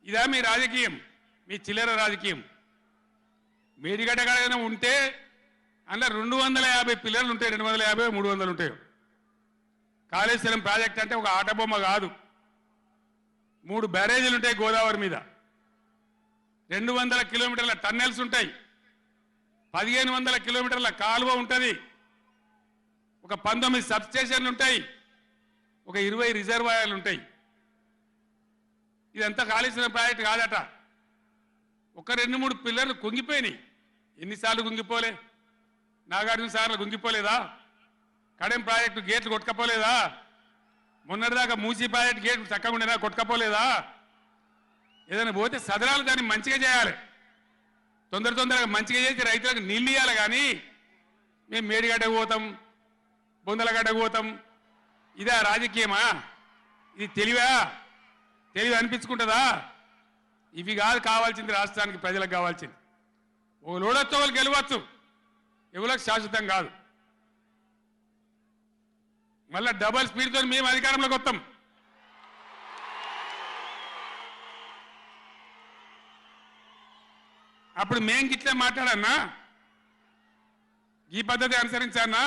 ఇదా మీ రాజకీయం? మీ చిల్లర రాజకీయం. మేడిగడ్డ కాడైనా ఉంటే అందులో 250 పిల్లలు ఉంటాయి, 250 300 ఉంటాయి. కాళేశ్వరం ప్రాజెక్ట్ అంటే ఒక ఆటబొమ్మ కాదు. 3 బ్యారేజీలు ఉంటాయి గోదావరి మీద, 200 కిలోమీటర్ల టన్నెల్స్ ఉంటాయి, 1500 కిలోమీటర్ల కాలువ ఉంటుంది, ఒక 19 సబ్స్టేషన్లు ఉంటాయి, ఒక 20 రిజర్వాయర్లు ఉంటాయి. ఇదంతా కాళేశ్వరం ప్రాజెక్ట్ కాదట. ఒక 2-3 పిల్లర్లు కుంగిపోయినాయి. ఎన్నిసార్లు కుంగిపోలే? నాగార్జున సార్లు కుంగిపోలేదా? కడెం ప్రాజెక్టు గేట్లు కొట్టుకపోలేదా? మొన్నటిదాకా మూసీ ప్రాజెక్టు గేట్లు చక్కగా ఉండేనా? కొట్టుకపోలేదా? ఏదైనా పోతే సదరాలు దాన్ని మంచిగా చేయాలి, తొందరగా మంచిగా చేసి రైతులకు నీళ్ళు ఇవ్వాలి. కానీ మేము మేడిగడ్డకు పోతాం, బొందలగడ్డకు పోతాం, ఇదా రాజకీయమా? ఇది తెలివా? తెలివి అనిపించుకుంటుందా? ఇవి కాదు కావాల్సింది, రాష్ట్రానికి ప్రజలకు కావాల్సింది. ఓ లోడొచ్చు, వాళ్ళు గెలవచ్చు, ఎవరికి శాశ్వతం కాదు. మళ్ళా డబల్ స్పీడ్తో మేము అధికారంలోకి వస్తాం. అప్పుడు మేం గిట్లే మాట్లాడన్నా, ఈ పద్ధతి అనుసరించానా?